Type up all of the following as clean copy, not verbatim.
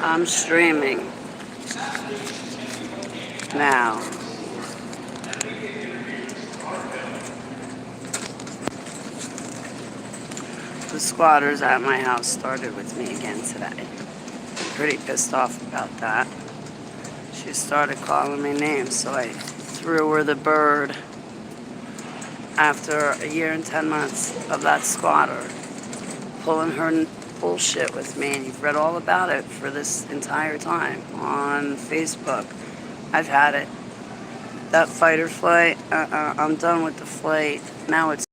I'm streaming now. The squatters at my house started with me again today. I'm pretty pissed off about that. She started calling me names, so I threw her the bird after a year and 10 months of that squatter pulling her bullshit with me. And you've read all about it for this entire time on Facebook. I've had it. That fight or flight, I'm done with the flight. Now it's,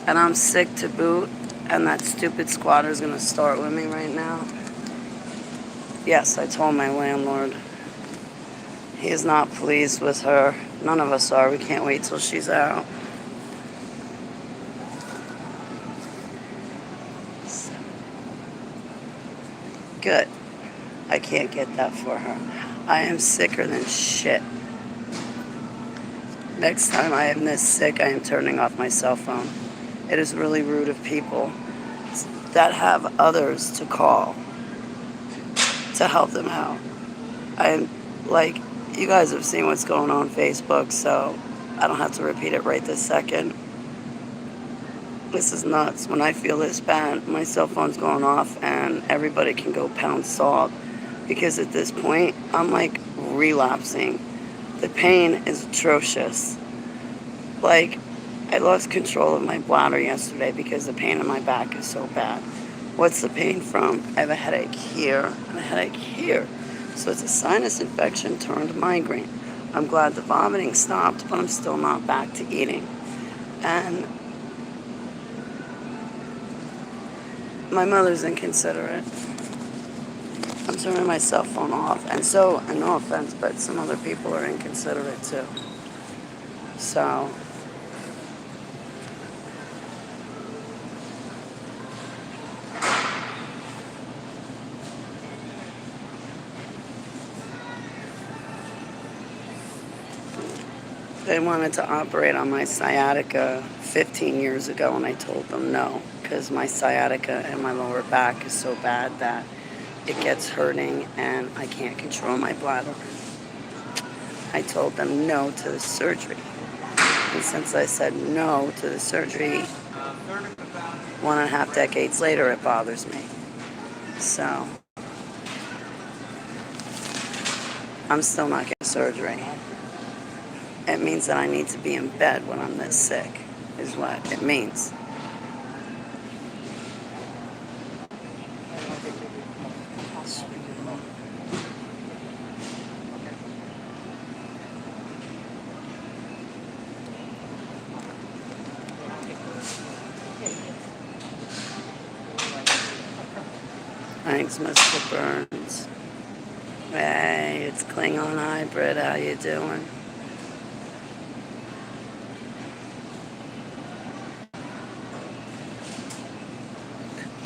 and I'm sick to boot, and that stupid squatter's gonna start with me right now. Yes, I told my landlord. He is not pleased with her. None of us are. We can't wait till she's out. Good. I can't get that for her. I am sicker than shit. Next time I am this sick, I am turning off my cell phone. It is really rude of people that have others to call to help them out. I am like, you guys have seen what's going on Facebook, so I don't have to repeat it right this second. This is nuts. When I feel this bad, my cell phone's going off and everybody can go pound salt, because at this point, I'm like relapsing. The pain is atrocious. Like, I lost control of my bladder yesterday because the pain in my back is so bad. What's the pain from? I have a headache here and a headache here. So it's a sinus infection turned migraine. I'm glad the vomiting stopped, but I'm still not back to eating. And my mother's inconsiderate. I'm turning my cell phone off. And no offense, but some other people are inconsiderate too. So they wanted to operate on my sciatica 15 years ago, and I told them no, because my sciatica and my lower back is so bad that it gets hurting and I can't control my bladder. I told them no to the surgery. And since I said no to the surgery, 1.5 decades later, it bothers me. So I'm still not getting surgery. It means that I need to be in bed when I'm this sick, is what it means. Thanks, Mr. Burns. Hey, it's Klingon Hybrid. How you doing?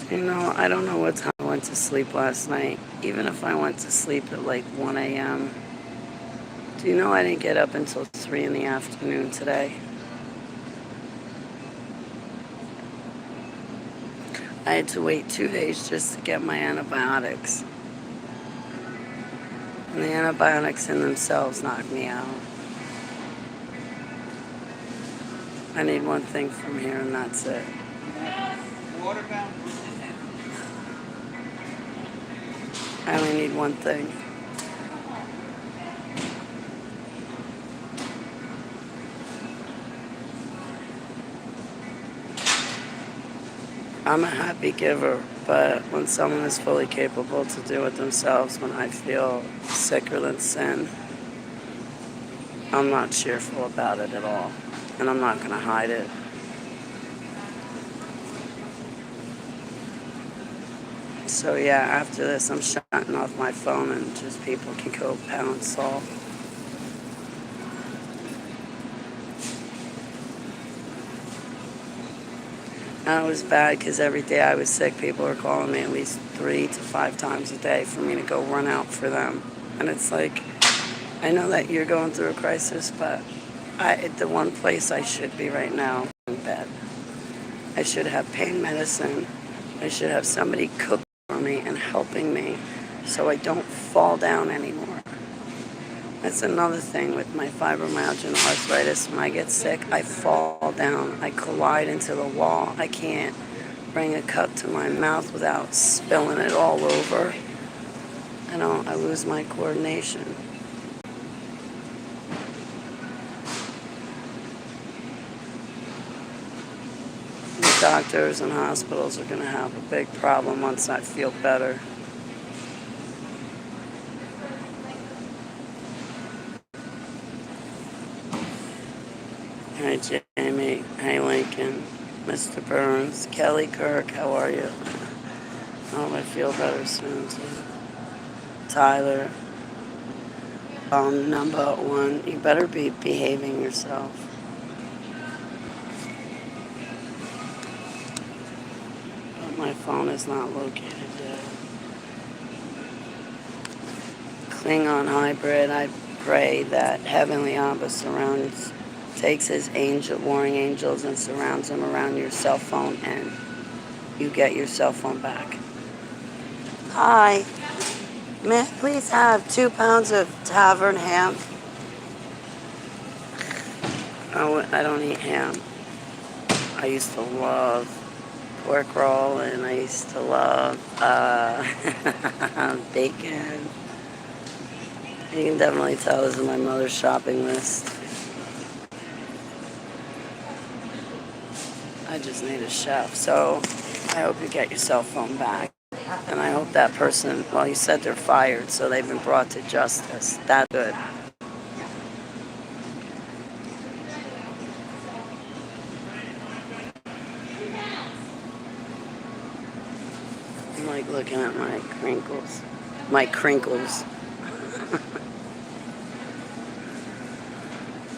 You know, I don't know what time I went to sleep last night. Even if I went to sleep at like 1 a.m. Do you know I didn't get up until 3 in the afternoon today? I had to wait 2 days just to get my antibiotics. And the antibiotics in themselves knocked me out. I need one thing from here and that's it. I only need one thing. I'm a happy giver, but when someone is fully capable to do it themselves, when I feel sicker than sin, I'm not cheerful about it at all. And I'm not going to hide it. So yeah, after this, I'm shutting off my phone and just people can go pound salt. And it was bad because every day I was sick, people were calling me at least 3 to 5 times a day for me to go run out for them. And it's like, I know that you're going through a crisis, but the one place I should be right now is in bed. I should have pain medicine. I should have somebody cooking for me and helping me so I don't fall down anymore. That's another thing with my fibromyalgia and arthritis. When I get sick, I fall down. I collide into the wall. I can't bring a cup to my mouth without spilling it all over. I lose my coordination. The doctors and hospitals are going to have a big problem once I feel better. Hi, Jamie. Hey, Lincoln. Mr. Burns. Kelly Kirk, how are you? I hope I feel better soon, too. Tyler. Number one, you better be behaving yourself. But my phone is not located yet. Klingon hybrid, I pray that Heavenly Abba takes his warring angels and surrounds them around your cell phone and you get your cell phone back. Hi. May I please have 2 pounds of tavern ham? Oh, I don't eat ham. I used to love pork roll and I used to love bacon. You can definitely tell this is my mother's shopping list. I just need a chef. So I hope you get your cell phone back. And I hope that person, well, you said they're fired, so they've been brought to justice. That's good. I'm like looking at my crinkles. My crinkles.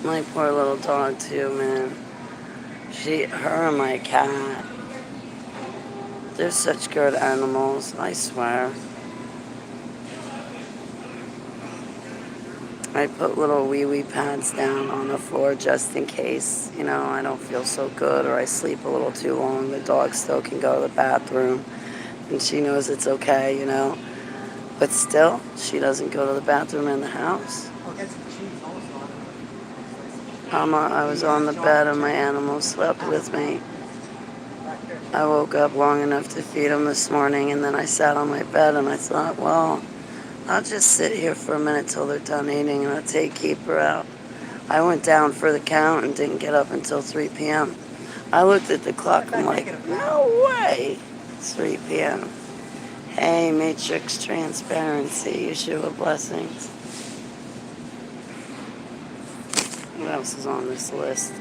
My poor little dog too, man. Her and my cat, they're such good animals, I swear. I put little wee pads down on the floor just in case, I don't feel so good or I sleep a little too long. The dog still can go to the bathroom and she knows it's okay, But still, she doesn't go to the bathroom in the house. I was on the bed and my animal slept with me. I woke up long enough to feed him this morning and then I sat on my bed and I thought, well, I'll just sit here for a minute till they're done eating and I'll take Keeper out. I went down for the count and didn't get up until 3 p.m. I looked at the clock, I'm like, no way, it's 3 p.m. Hey, Matrix Transparency, Yeshua Blessings. What else is on this list?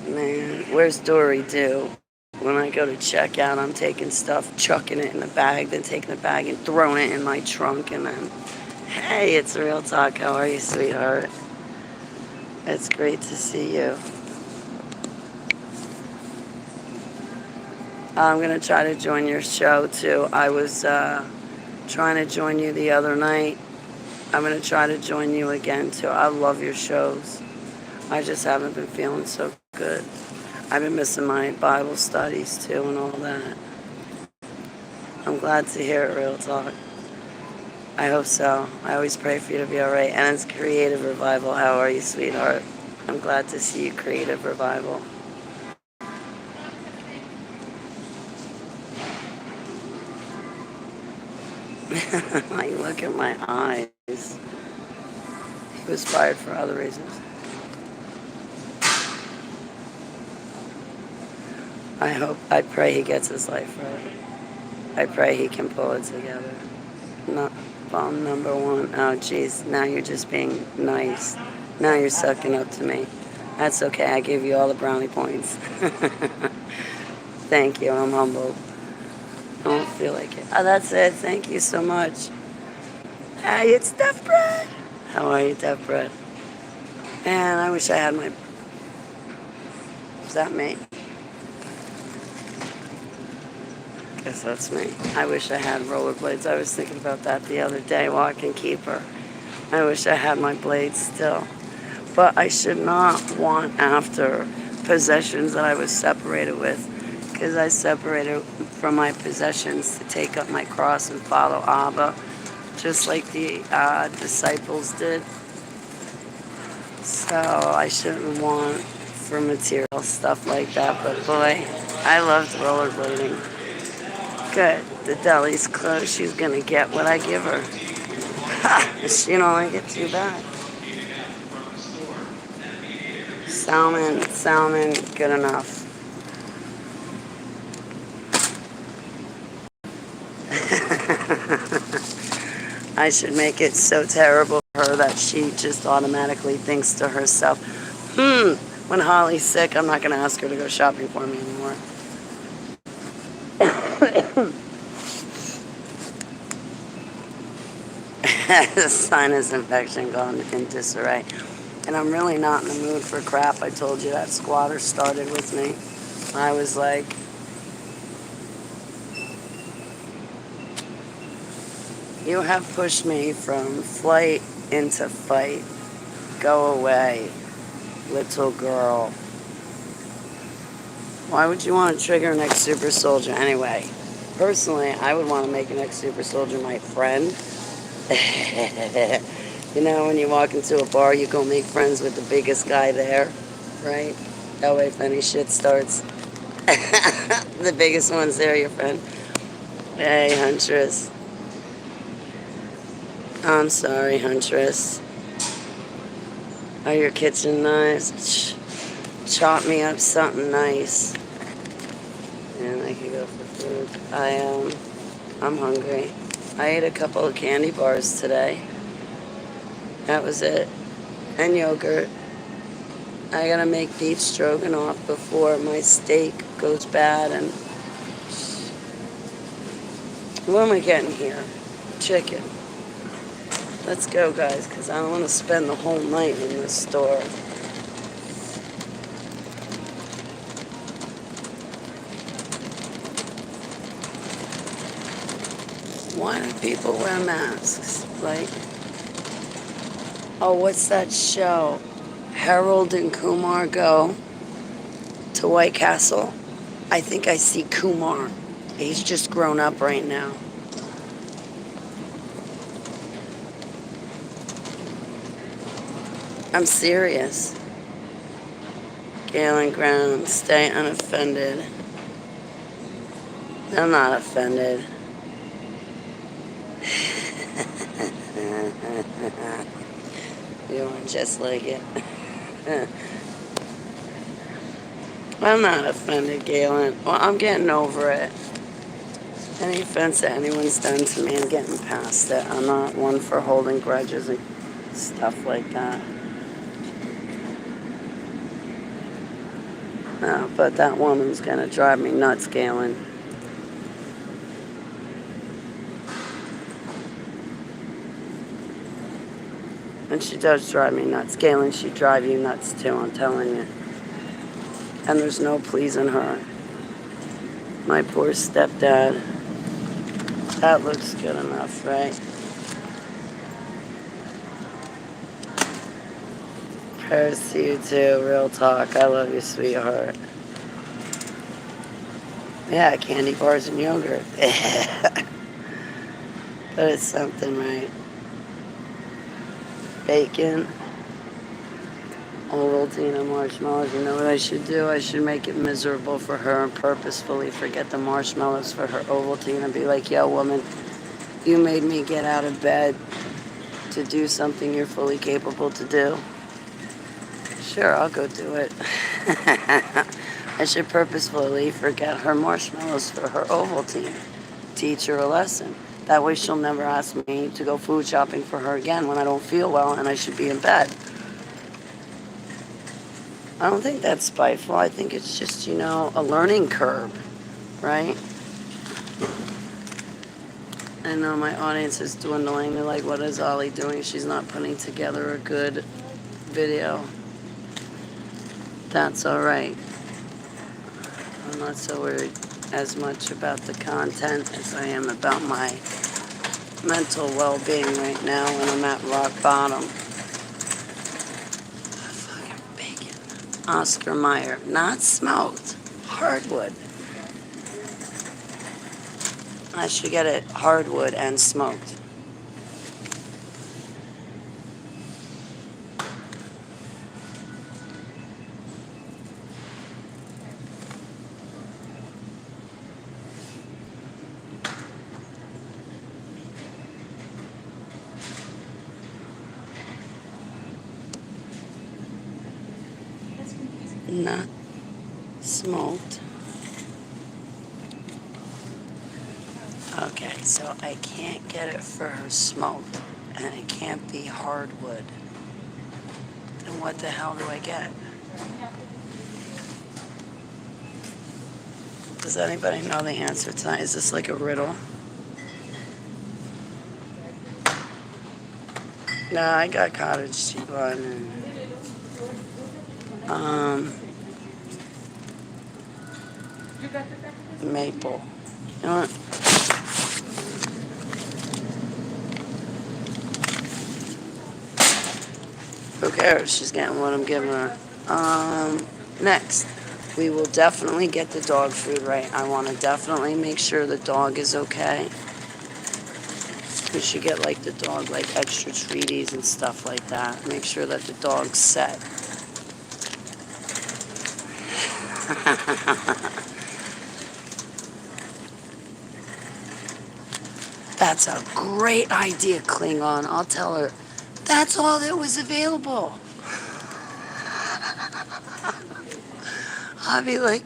Man, where's Dory Do? When I go to check out, I'm taking stuff, chucking it in the bag, then taking the bag and throwing it in my trunk, and then, hey, it's Real Talk. How are you, sweetheart? It's great to see you. I'm going to try to join your show, too. I was trying to join you the other night. I'm going to try to join you again, too. I love your shows. I just haven't been feeling so good. I've been missing my Bible studies, too, and all that. I'm glad to hear it, Real Talk. I hope so. I always pray for you to be all right. And it's Creative Revival. How are you, sweetheart? I'm glad to see you, Creative Revival. Like, look at my eyes. He was fired for other reasons. I pray he gets his life right. I pray he can pull it together. Not bomb number one. Oh, jeez. Now you're just being nice. Now you're sucking up to me. That's okay. I give you all the brownie points. Thank you. I'm humbled. I don't feel like it. Oh, that's it. Thank you so much. Hey, it's Deaf Bread. How are you, Deaf Bread? Man, I wish I had my... Is that me? Guess that's me. I wish I had rollerblades. I was thinking about that the other day while I can keep her. I wish I had my blades still. But I should not want after possessions that I was separated with because I separated from my possessions to take up my cross and follow Abba, just like the disciples did. So I shouldn't want for material stuff like that, but boy, I loved rollerblading. Good. The deli's closed. She's gonna get what I give her. Ha! She don't like it too bad. Salmon, good enough. I should make it so terrible for her that she just automatically thinks to herself, when Holly's sick, I'm not going to ask her to go shopping for me anymore. The sinus infection gone in disarray. And I'm really not in the mood for crap. I told you that squatter started with me. I was like, you have pushed me from flight into fight. Go away, little girl. Why would you want to trigger an ex-super soldier anyway? Personally, I would want to make an ex-super soldier my friend. You know, when you walk into a bar, you go make friends with the biggest guy there, right? That way, if any shit starts, the biggest one's there, your friend. Hey, Huntress. I'm sorry, Huntress. Are your kitchen knives? Chop me up something nice. And I can go for food. I'm hungry. I ate a couple of candy bars today. That was it. And yogurt. I gotta make beef stroganoff before my steak goes bad. And what am I getting here? Chicken. Let's go, guys, because I don't want to spend the whole night in this store. Why do people wear masks? Like, oh, what's that show? Harold and Kumar go to White Castle. I think I see Kumar. He's just grown up right now. I'm serious. Galen Ground, stay unoffended. I'm not offended. You are just like it. I'm not offended, Galen. Well, I'm getting over it. Any offense that anyone's done to me, I'm getting past it. I'm not one for holding grudges and stuff like that. No, but that woman's gonna drive me nuts, Galen. And she does drive me nuts. Galen, she'd drive you nuts too, I'm telling you. And there's no pleasing her. My poor stepdad. That looks good enough, right? Prayers to you too, real talk. I love you, sweetheart. Yeah, candy bars and yogurt. But it's something, right? Bacon, Ovaltine, marshmallows. You know what I should do? I should make it miserable for her and purposefully forget the marshmallows for her Ovaltine and be like, yo, woman, you made me get out of bed to do something you're fully capable to do. Sure, I'll go do it. I should purposefully forget her marshmallows for her Ovaltine. Teach her a lesson. That way she'll never ask me to go food shopping for her again when I don't feel well and I should be in bed. I don't think that's spiteful. I think it's just, a learning curve, right? I know my audience is dwindling. They're like, what is Ollie doing? She's not putting together a good video. That's all right. I'm not so worried as much about the content as I am about my mental well-being right now when I'm at rock bottom. Fucking bacon. Oscar Mayer. Not smoked. Hardwood. I should get it hardwood and smoked. Not smoked. Okay, so I can't get it for her smoked, and it can't be hardwood. Then what the hell do I get? Does anybody know the answer tonight? Is this like a riddle? No, I got cottage cheese bun and maple. You know what? Who cares? She's getting what I'm giving her. Next, we will definitely get the dog food right. I want to definitely make sure the dog is okay. We should get like the dog like extra treaties and stuff like that. Make sure that the dog's set. That's a great idea, Klingon. I'll tell her. That's all that was available. I'll be like,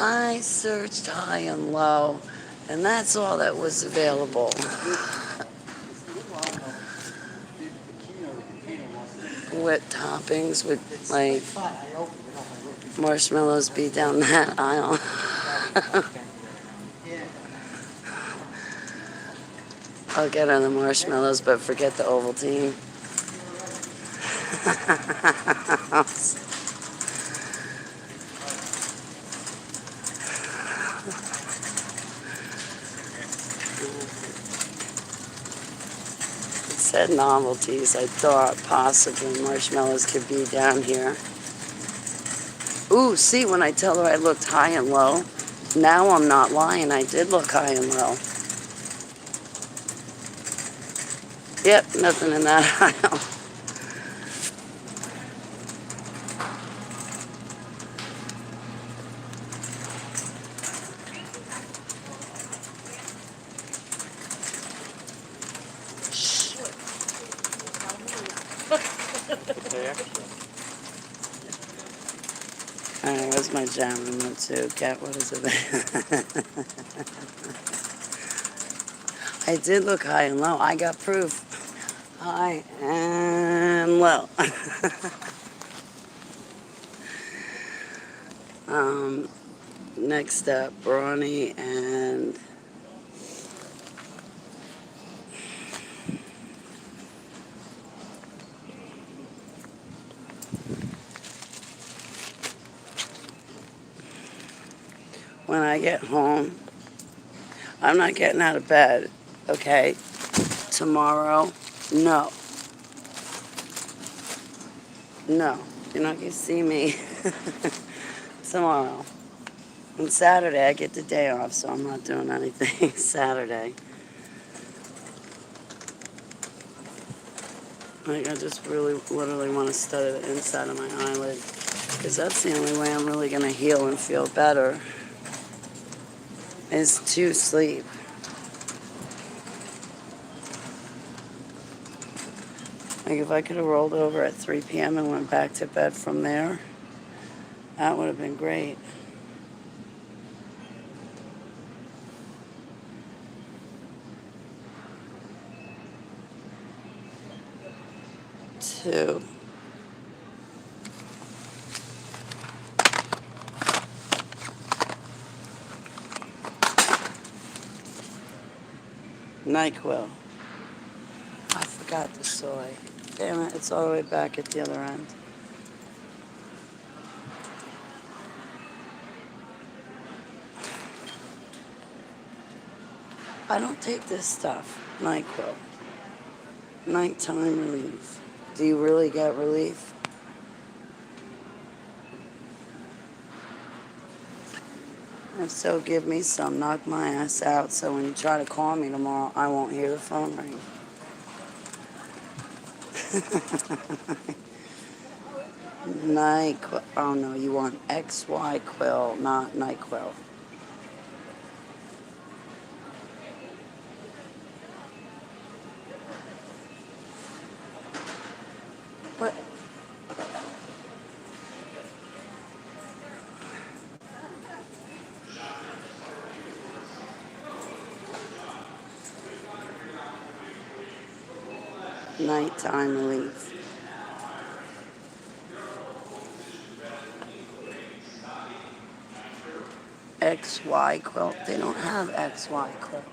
I searched high and low, and that's all that was available. With toppings, with like marshmallows be down that aisle. I'll get on the marshmallows, but forget the Ovaltine. It said novelties. I thought possibly marshmallows could be down here. Ooh, see, when I tell her I looked high and low, now I'm not lying. I did look high and low. Yep, nothing in that aisle. Alright, where's my jam remote too? Cat, what is it? I did look high and low. I got proof. High and low. Next up, Brawny and when I get home, I'm not getting out of bed, okay? Tomorrow, no. No, you're not going to see me tomorrow. On Saturday, I get the day off, so I'm not doing anything Saturday. Like, I just really, literally want to study the inside of my eyelid, because that's the only way I'm really going to heal and feel better, is to sleep. Like, if I could have rolled over at 3 p.m. and went back to bed from there, that would have been great. Two. NyQuil. I forgot the soy. Damn it, it's all the way back at the other end. I don't take this stuff, NyQuil. Nighttime relief. Do you really get relief? If so, give me some. Knock my ass out so when you try to call me tomorrow, I won't hear the phone ring. NyQuil. Oh no, you want XY Quill, not NyQuil. What? Nighttime relief. XY Quill. They don't have XY Quill.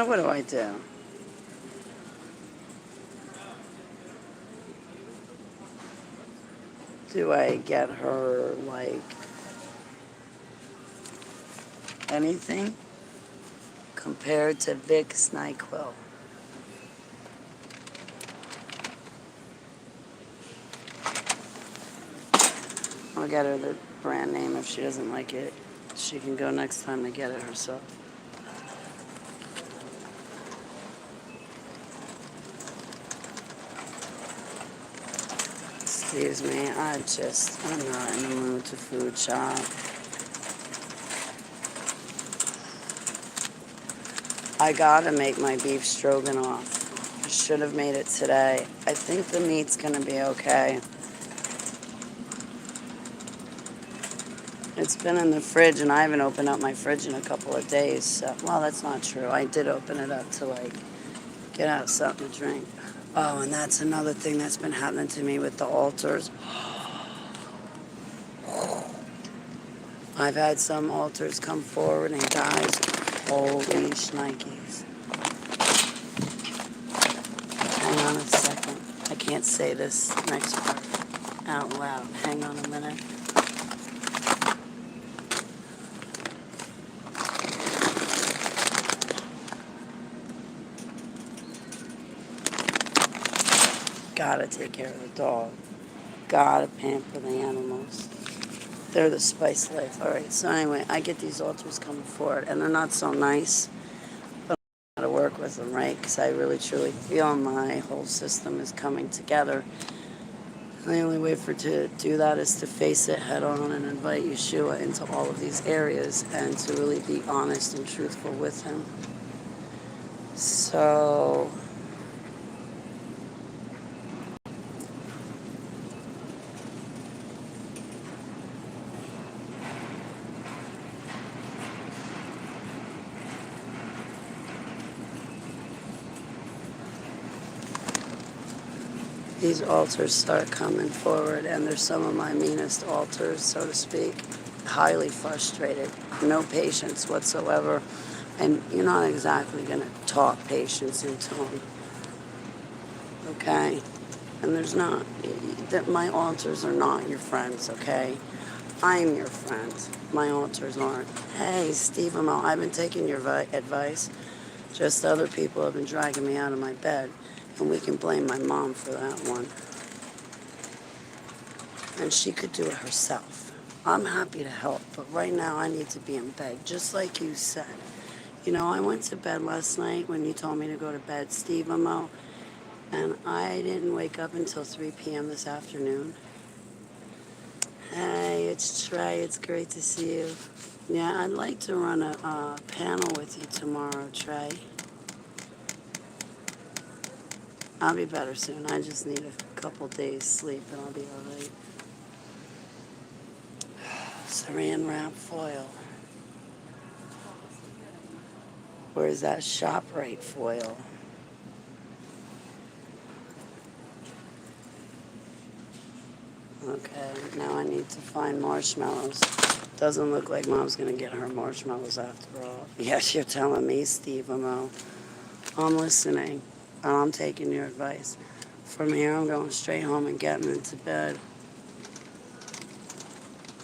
What do I do? Do I get her, like, anything compared to Vicks NyQuil? I'll get her the brand name. If she doesn't like it, she can go next time to get it herself. Excuse me, I'm not in the mood to food shop. I gotta make my beef stroganoff. I should have made it today. I think the meat's gonna be okay. It's been in the fridge and I haven't opened up my fridge in a couple of days. So, well, that's not true. I did open it up to, like, get out something to drink. Oh, and that's another thing that's been happening to me with the altars. I've had some altars come forward and guys, holy shnikes. Hang on a second. I can't say this next part out loud. Hang on a minute. Gotta take care of the dog. Gotta pamper the animals. They're the spice of life. All right, so anyway, I get these altars coming forward, and they're not so nice, but I gotta work with them, right? Because I really, truly feel my whole system is coming together. And the only way to do that is to face it head on and invite Yeshua into all of these areas and to really be honest and truthful with him. So these altars start coming forward, and they're some of my meanest altars, so to speak. Highly frustrated, no patience whatsoever, and you're not exactly going to talk patience into them, okay? And there's not, that my altars are not your friends, okay? I'm your friend. My altars aren't. Hey, Steve Amell, I've been taking your advice. Just other people have been dragging me out of my bed. And we can blame my mom for that one. And she could do it herself. I'm happy to help, but right now I need to be in bed, just like you said. You know, I went to bed last night when you told me to go to bed, Steve Amo, and I didn't wake up until 3 p.m. this afternoon. Hey, it's Trey. It's great to see you. Yeah, I'd like to run a panel with you tomorrow, Trey. I'll be better soon. I just need a couple days sleep and I'll be all right. Saran wrap foil. Where's that ShopRite foil? Okay, now I need to find marshmallows. Doesn't look like Mom's gonna get her marshmallows after all. Yes, you're telling me, Steve Amo. I'm listening. I'm taking your advice. From here, I'm going straight home and getting into bed.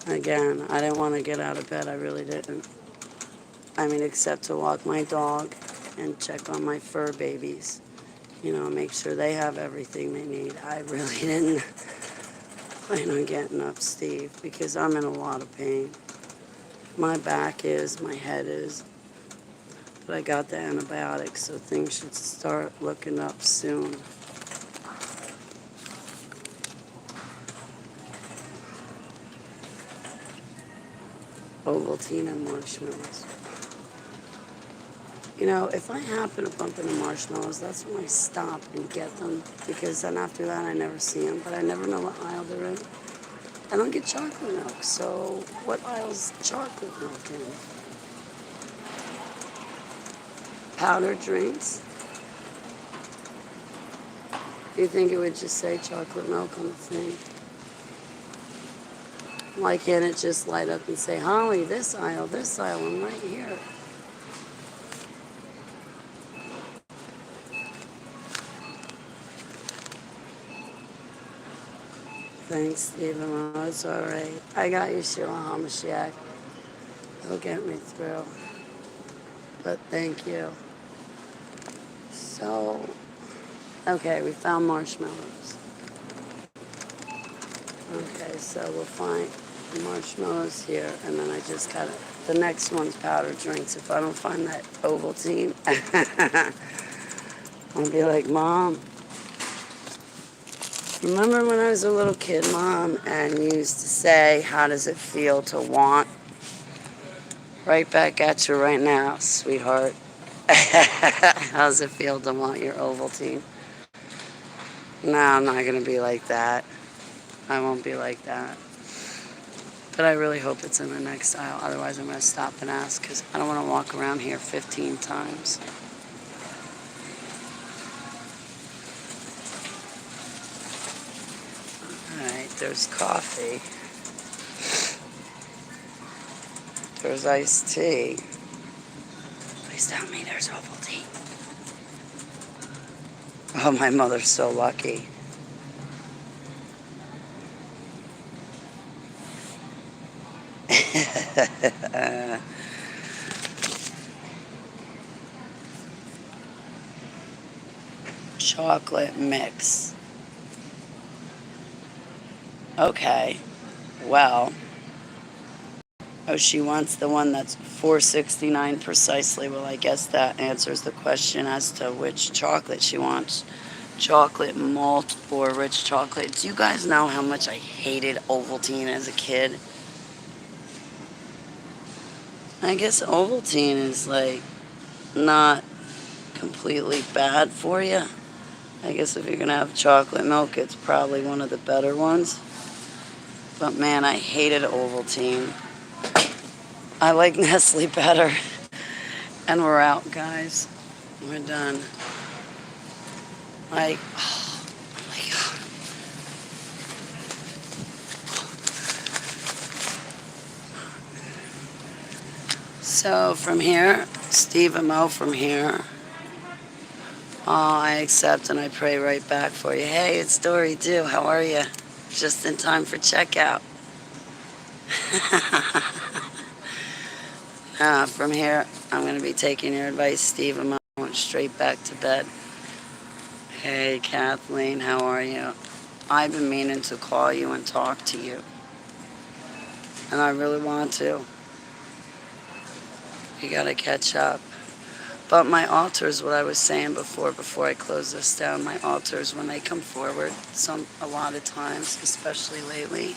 Again, I didn't want to get out of bed. I really didn't. I mean, except to walk my dog and check on my fur babies. You know, make sure they have everything they need. I really didn't plan on getting up, Steve, because I'm in a lot of pain. My back is, my head is, but I got the antibiotics, so things should start looking up soon. Ovaltine and marshmallows. You know, if I happen to bump into marshmallows, that's when I stop and get them, because then after that I never see them, but I never know what aisle they're in. I don't get chocolate milk, so what aisle's chocolate milk in? Powdered drinks? You think it would just say chocolate milk on the thing? Why can't it just light up and say, Holly, this aisle, I'm right here. Thanks, Stephen. Oh, it's all right. I got you, Sheila HaMashiach. It'll get me through. But thank you. So, okay, we found marshmallows. Okay, so we'll find the marshmallows here, and then I just got it. The next one's powdered drinks. If I don't find that Ovaltine, I'll be like, Mom, remember when I was a little kid, Mom, and you used to say, how does it feel to want? Right back at you right now, sweetheart. How does it feel to want your Ovaltine? No, I'm not going to be like that. I won't be like that. But I really hope it's in the next aisle. Otherwise, I'm going to stop and ask, because I don't want to walk around here 15 times. Alright, there's coffee. There's iced tea. Please tell me there's Ovaltine. Oh, my mother's so lucky. Chocolate mix. Okay. Well. Oh, she wants the one that's $4.69 precisely. Well, I guess that answers the question as to which chocolate she wants. Chocolate malt or rich chocolate. Do you guys know how much I hated Ovaltine as a kid? I guess Ovaltine is like not completely bad for you. I guess if you're gonna have chocolate milk, it's probably one of the better ones. But man, I hated Ovaltine. I like Nestle better. And we're out, guys. We're done. Like, oh my God. So from here, Steve and Mo from here. I accept and I pray right back for you. Hey, it's Dory too. How are you? Just in time for checkout. From here, I'm going to be taking your advice, Steve, and I went straight back to bed. Hey, Kathleen, how are you? I've been meaning to call you and talk to you. And I really want to. You got to catch up. But my altars, what I was saying before I close this down, my altars, when they come forward, a lot of times, especially lately,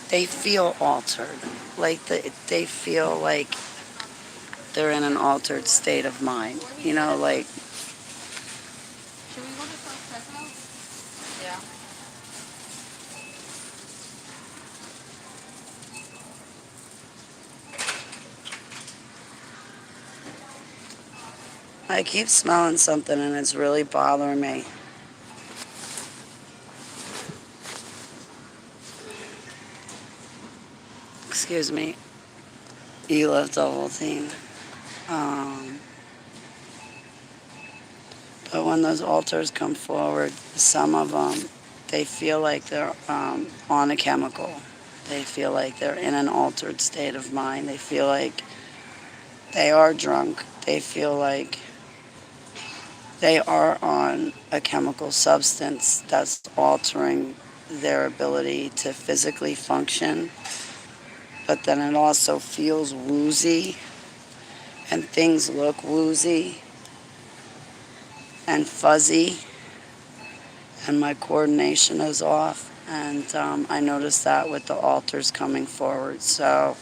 they feel altered. Like they feel like they're in an altered state of mind. You know, like. Should we go to Fresno? Yeah. I keep smelling something and it's really bothering me. Excuse me. You left the whole thing. But when those altars come forward, some of them, they feel like they're on a chemical. They feel like they're in an altered state of mind. They feel like they are drunk. They feel like they are on a chemical substance that's altering their ability to physically function, but then it also feels woozy and things look woozy and fuzzy and my coordination is off. And I noticed that with the alters coming forward. So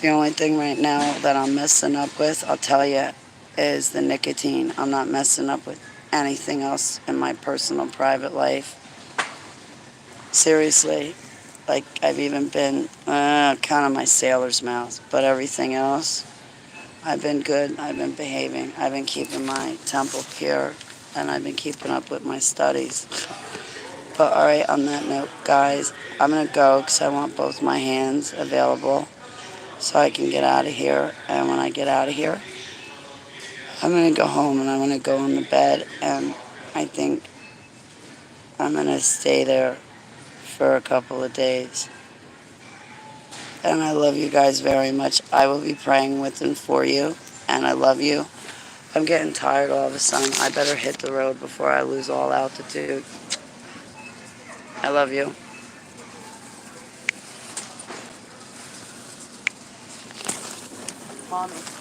the only thing right now that I'm messing up with, I'll tell you, is the nicotine. I'm not messing up with anything else in my personal private life. Seriously, like I've even been kind of my sailor's mouth, but everything else, I've been good. I've been behaving. I've been keeping my temple pure, and I've been keeping up with my studies. But all right, on that note, guys, I'm going to go because I want both my hands available so I can get out of here. And when I get out of here, I'm going to go home and I'm going to go on the bed. And I think I'm going to stay there for a couple of days. And I love you guys very much. I will be praying with and for you. And I love you. I'm getting tired all of a sudden. I better hit the road before I lose all altitude. I love you. Mommy.